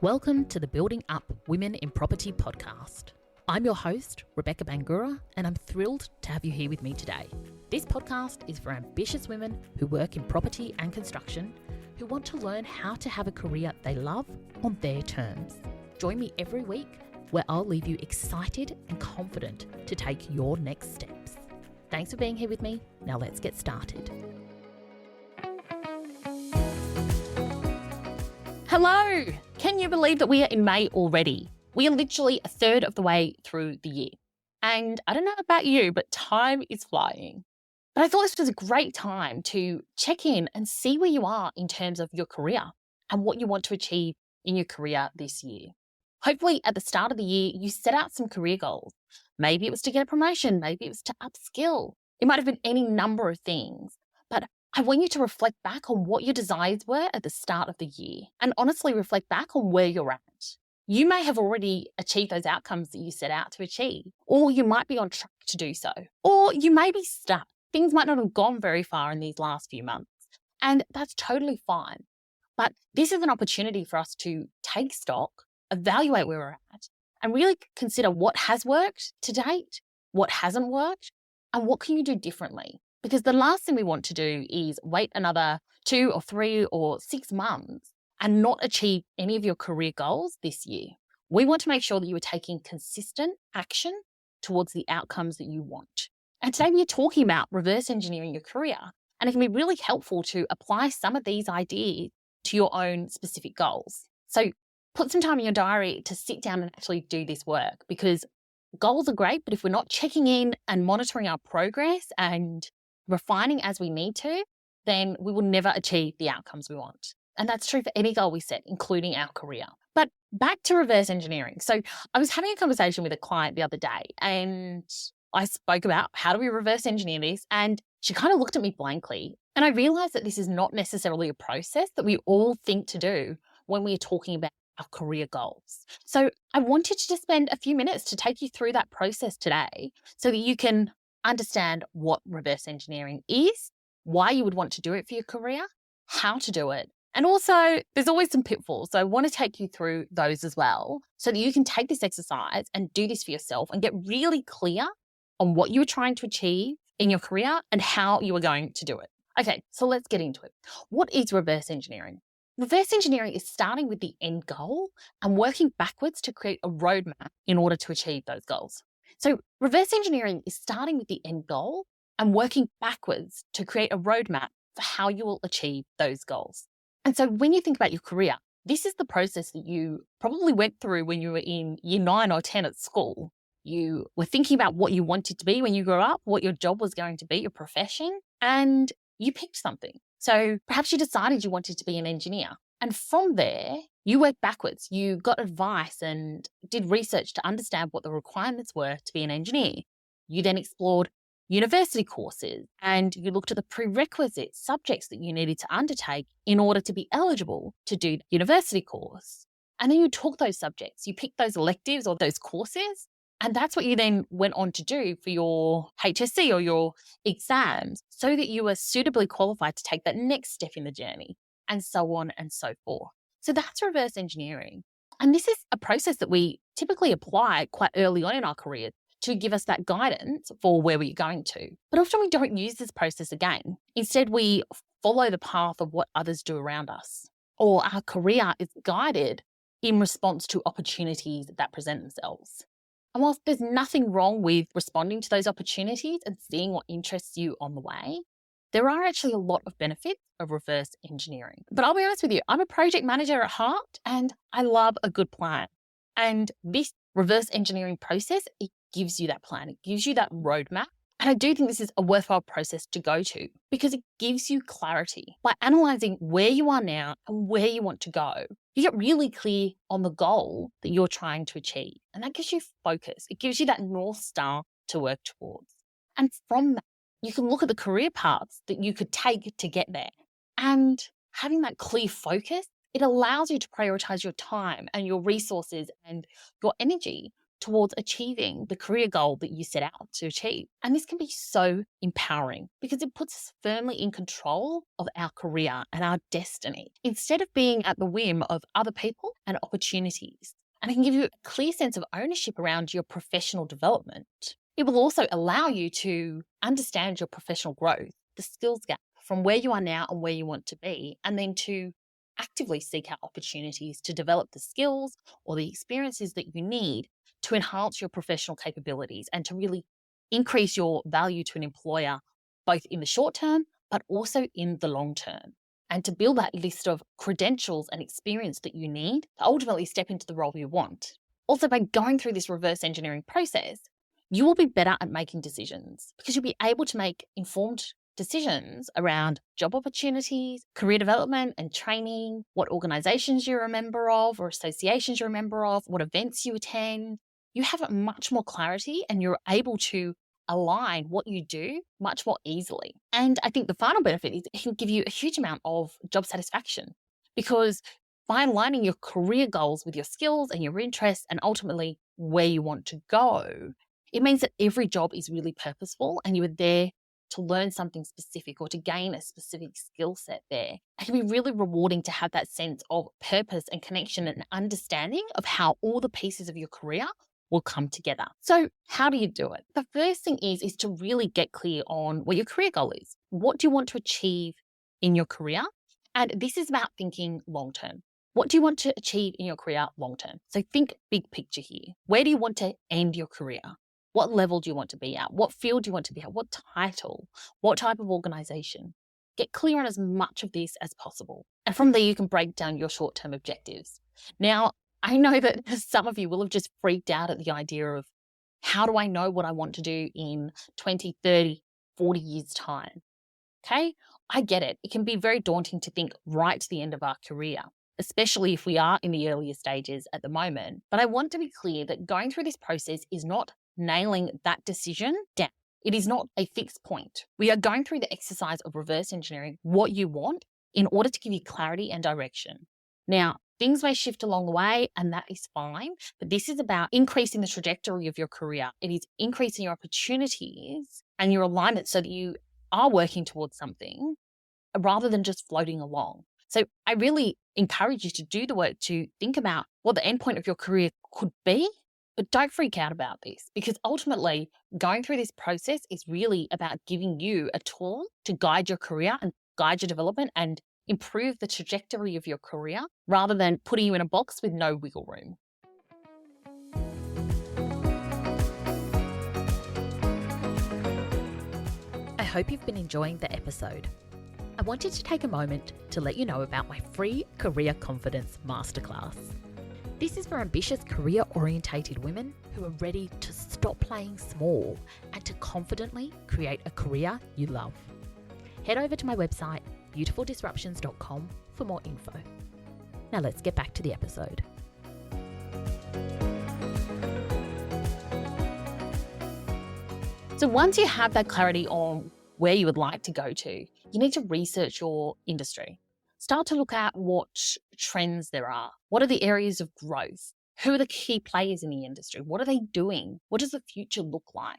Welcome to the Building Up Women in Property podcast. I'm your host, Rebecca Bangura, and I'm thrilled to have you here with me today. This podcast is for ambitious women who work in property and construction, who want to learn how to have a career they love on their terms. Join me every week where I'll leave you excited and confident to take your next steps. Thanks for being here with me. Now let's get started. Hello! Can you believe that we are in May already? We are literally a third of the way through the year. And I don't know about you, but time is flying. But I thought this was a great time to check in and see where you are in terms of your career and what you want to achieve in your career this year. Hopefully at the start of the year, you set out some career goals. Maybe it was to get a promotion, maybe it was to upskill. It might have been any number of things, but I want you to reflect back on what your desires were at the start of the year and honestly reflect back on where you're at. You may have already achieved those outcomes that you set out to achieve, or you might be on track to do so, or you may be stuck. Things might not have gone very far in these last few months, and that's totally fine. But this is an opportunity for us to take stock, evaluate where we're at, and really consider what has worked to date, what hasn't worked, and what can you do differently. Because the last thing we want to do is wait another 2 or 3 or 6 months and not achieve any of your career goals this year. We want to make sure that you are taking consistent action towards the outcomes that you want. And today we are talking about reverse engineering your career, and it can be really helpful to apply some of these ideas to your own specific goals. So put some time in your diary to sit down and actually do this work, because goals are great, but if we're not checking in and monitoring our progress and refining as we need to, then we will never achieve the outcomes we want. And that's true for any goal we set, including our career. But back to reverse engineering. So I was having a conversation with a client the other day, and I spoke about how do we reverse engineer this, and she kind of looked at me blankly. And I realized that this is not necessarily a process that we all think to do when we are talking about our career goals. So I wanted to just spend a few minutes to take you through that process today so that you can understand what reverse engineering is, why you would want to do it for your career, how to do it. And also, there's always some pitfalls. So I want to take you through those as well so that you can take this exercise and do this for yourself and get really clear on what you are trying to achieve in your career and how you are going to do it. Okay, so let's get into it. What is reverse engineering? Reverse engineering is starting with the end goal and working backwards to create a roadmap in order to achieve those goals. So reverse engineering is starting with the end goal and working backwards to create a roadmap for how you will achieve those goals. And so when you think about your career, this is the process that you probably went through when you were in year 9 or 10 at school. You were thinking about what you wanted to be when you grew up, what your job was going to be, your profession, and you picked something. So perhaps you decided you wanted to be an engineer. And from there, you worked backwards. You got advice and did research to understand what the requirements were to be an engineer. You then explored university courses and you looked at the prerequisite subjects that you needed to undertake in order to be eligible to do the university course. And then you took those subjects, you picked those electives or those courses, and that's what you then went on to do for your HSC or your exams so that you were suitably qualified to take that next step in the journey, and so on and so forth. So that's reverse engineering. And this is a process that we typically apply quite early on in our career to give us that guidance for where we're going to. But often we don't use this process again. Instead, we follow the path of what others do around us, or our career is guided in response to opportunities that present themselves. And whilst there's nothing wrong with responding to those opportunities and seeing what interests you on the way, there are actually a lot of benefits of reverse engineering. But I'll be honest with you, I'm a project manager at heart and I love a good plan. And this reverse engineering process, it gives you that plan. It gives you that roadmap. And I do think this is a worthwhile process to go to because it gives you clarity. By analysing where you are now and where you want to go, you get really clear on the goal that you're trying to achieve. And that gives you focus. It gives you that North Star to work towards. And from that, you can look at the career paths that you could take to get there. And having that clear focus, it allows you to prioritise your time and your resources and your energy towards achieving the career goal that you set out to achieve. And this can be so empowering because it puts us firmly in control of our career and our destiny instead of being at the whim of other people and opportunities. And it can give you a clear sense of ownership around your professional development. It will also allow you to understand your professional growth, the skills gap from where you are now and where you want to be, and then to actively seek out opportunities to develop the skills or the experiences that you need to enhance your professional capabilities and to really increase your value to an employer, both in the short term, but also in the long term. And to build that list of credentials and experience that you need to ultimately step into the role you want. Also, by going through this reverse engineering process, you will be better at making decisions because you'll be able to make informed decisions around job opportunities, career development and training, what organizations you're a member of or associations you're a member of, what events you attend. You have much more clarity and you're able to align what you do much more easily. And I think the final benefit is it can give you a huge amount of job satisfaction because by aligning your career goals with your skills and your interests and ultimately where you want to go, it means that every job is really purposeful and you are there to learn something specific or to gain a specific skill set there. It can be really rewarding to have that sense of purpose and connection and understanding of how all the pieces of your career will come together. So how do you do it? The first thing is to really get clear on what your career goal is. What do you want to achieve in your career? And this is about thinking long-term. What do you want to achieve in your career long-term? So think big picture here. Where do you want to end your career? What level do you want to be at? What field do you want to be at? What title? What type of organization? Get clear on as much of this as possible. And from there, you can break down your short-term objectives. Now, I know that some of you will have just freaked out at the idea of how do I know what I want to do in 20, 30, 40 years' time? Okay, I get it. It can be very daunting to think right to the end of our career, especially if we are in the earlier stages at the moment. But I want to be clear that going through this process is not nailing that decision down. It is not a fixed point. We are going through the exercise of reverse engineering what you want in order to give you clarity and direction. Now, things may shift along the way and that is fine, but this is about increasing the trajectory of your career. It is increasing your opportunities and your alignment so that you are working towards something rather than just floating along. So I really encourage you to do the work to think about what the endpoint of your career could be. But don't freak out about this because ultimately going through this process is really about giving you a tool to guide your career and guide your development and improve the trajectory of your career rather than putting you in a box with no wiggle room. I hope you've been enjoying the episode. I wanted to take a moment to let you know about my free Career Confidence Masterclass. This is for ambitious career-orientated women who are ready to stop playing small and to confidently create a career you love. Head over to my website, beautifuldisruptions.com for more info. Now let's get back to the episode. So once you have that clarity on where you would like to go to, you need to research your industry. Start to look at what trends there are. What are the areas of growth? Who are the key players in the industry? What are they doing? What does the future look like?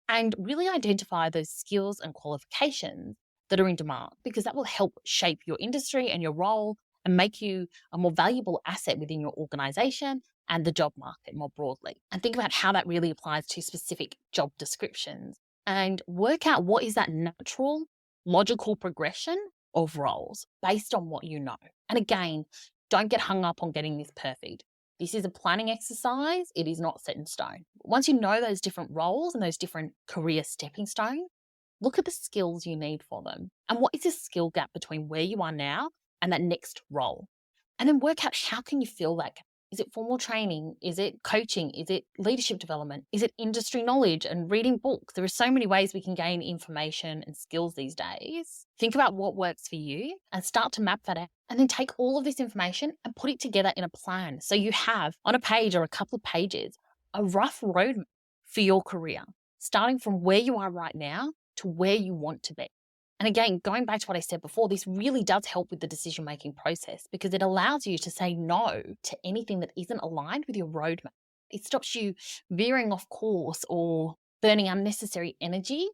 And really identify those skills and qualifications that are in demand because that will help shape your industry and your role and make you a more valuable asset within your organization and the job market more broadly. And think about how that really applies to specific job descriptions and work out what is that natural, logical progression of roles based on what you know. And again, don't get hung up on getting this perfect. This is a planning exercise. It is not set in stone. Once you know those different roles and those different career stepping stones, look at the skills you need for them. And what is the skill gap between where you are now and that next role? And then work out how can you fill that gap. Is it formal training? Is it coaching? Is it leadership development? Is it industry knowledge and reading books? There are so many ways we can gain information and skills these days. Think about what works for you and start to map that out. And then take all of this information and put it together in a plan. So you have on a page or a couple of pages, a rough roadmap for your career, starting from where you are right now to where you want to be. And again, going back to what I said before, this really does help with the decision-making process because it allows you to say no to anything that isn't aligned with your roadmap. It stops you veering off course or burning unnecessary energy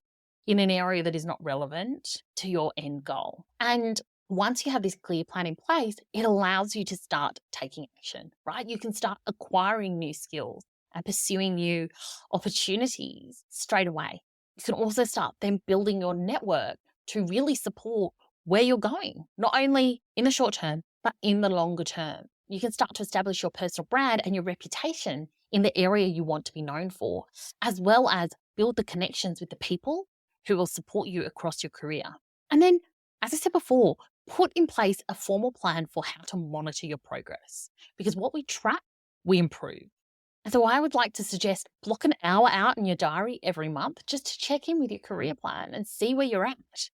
in an area that is not relevant to your end goal. And once you have this clear plan in place, it allows you to start taking action, right? You can start acquiring new skills and pursuing new opportunities straight away. You can also start then building your network to really support where you're going, not only in the short term, but in the longer term. You can start to establish your personal brand and your reputation in the area you want to be known for, as well as build the connections with the people who will support you across your career. And then, as I said before, put in place a formal plan for how to monitor your progress, because what we track, we improve. And so I would like to suggest block an hour out in your diary every month just to check in with your career plan and see where you're at.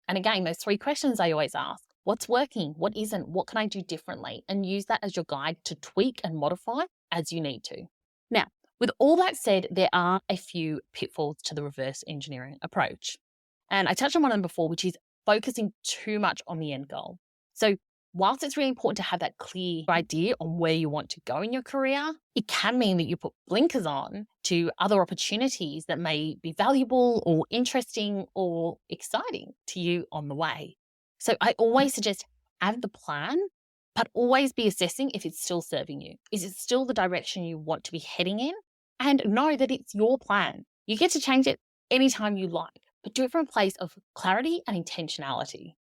And again, those 3 questions I always ask: what's working? What isn't? What can I do differently? And use that as your guide to tweak and modify as you need to. Now, with all that said, there are a few pitfalls to the reverse engineering approach. And I touched on one of them before, which is focusing too much on the end goal. So whilst it's really important to have that clear idea on where you want to go in your career, it can mean that you put blinkers on to other opportunities that may be valuable or interesting or exciting to you on the way. So I always suggest have the plan, but always be assessing if it's still serving you. Is it still the direction you want to be heading in? And know that it's your plan. You get to change it anytime you like, but do it from a place of clarity and intentionality.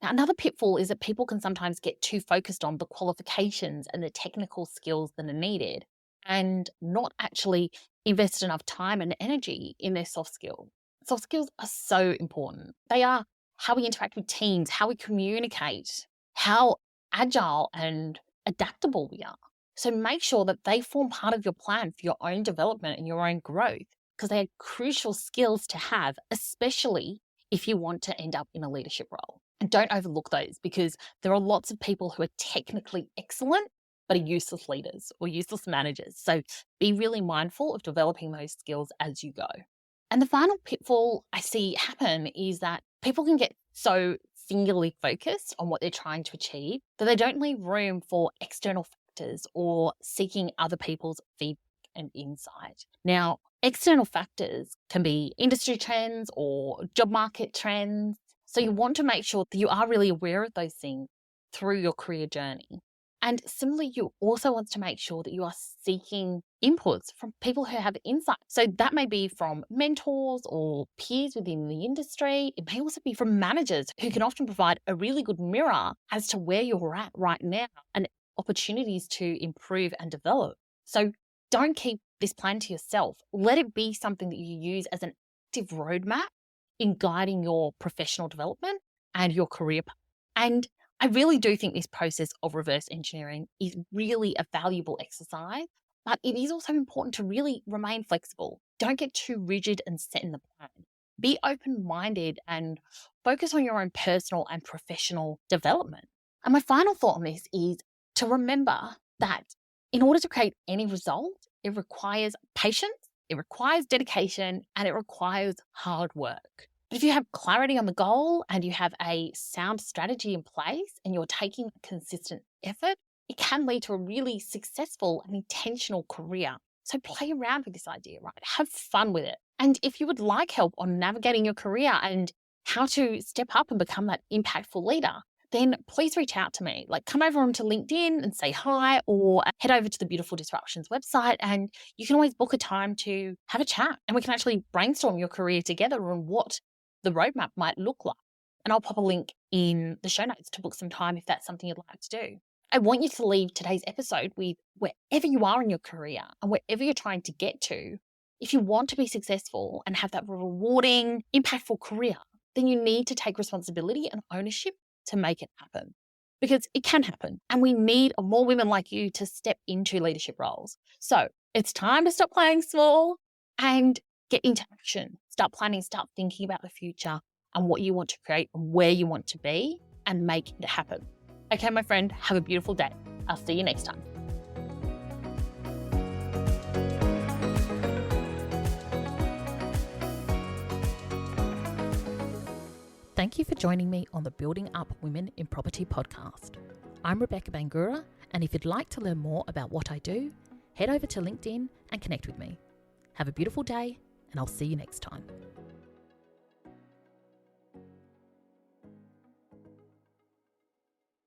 Now, another pitfall is that people can sometimes get too focused on the qualifications and the technical skills that are needed and not actually invest enough time and energy in their soft skills. Soft skills are so important. They are how we interact with teams, how we communicate, how agile and adaptable we are. So make sure that they form part of your plan for your own development and your own growth, because they are crucial skills to have, especially if you want to end up in a leadership role. And don't overlook those, because there are lots of people who are technically excellent but are useless leaders or useless managers. So be really mindful of developing those skills as you go. And the final pitfall I see happen is that people can get so singularly focused on what they're trying to achieve that they don't leave room for external factors or seeking other people's feedback and insight. Now, external factors can be industry trends or job market trends. So you want to make sure that you are really aware of those things through your career journey. And similarly, you also want to make sure that you are seeking inputs from people who have insight. So that may be from mentors or peers within the industry. It may also be from managers who can often provide a really good mirror as to where you're at right now and opportunities to improve and develop. So don't keep this plan to yourself. Let it be something that you use as an active roadmap in guiding your professional development and your career path. And I really do think this process of reverse engineering is really a valuable exercise, but it is also important to really remain flexible. Don't get too rigid and set in the plan. Be open-minded and focus on your own personal and professional development. And my final thought on this is to remember that in order to create any result, it requires patience, it requires dedication, and it requires hard work. But if you have clarity on the goal and you have a sound strategy in place and you're taking consistent effort, it can lead to a really successful and intentional career. So play around with this idea, right? Have fun with it. And if you would like help on navigating your career and how to step up and become that impactful leader, then please reach out to me. Like, come over onto LinkedIn and say hi, or head over to the Beautiful Disruptions website and you can always book a time to have a chat and we can actually brainstorm your career together and what the roadmap might look like. And I'll pop a link in the show notes to book some time if that's something you'd like to do. I want you to leave today's episode with wherever you are in your career and wherever you're trying to get to, if you want to be successful and have that rewarding, impactful career, then you need to take responsibility and ownership to make it happen, because it can happen. And we need more women like you to step into leadership roles. So it's time to stop playing small and get into action. Start planning, start thinking about the future and what you want to create and where you want to be and make it happen. Okay, my friend, have a beautiful day. I'll see you next time. Thank you for joining me on the Building Up Women in Property podcast. I'm Rebecca Bangura, and if you'd like to learn more about what I do, head over to LinkedIn and connect with me. Have a beautiful day, and I'll see you next time.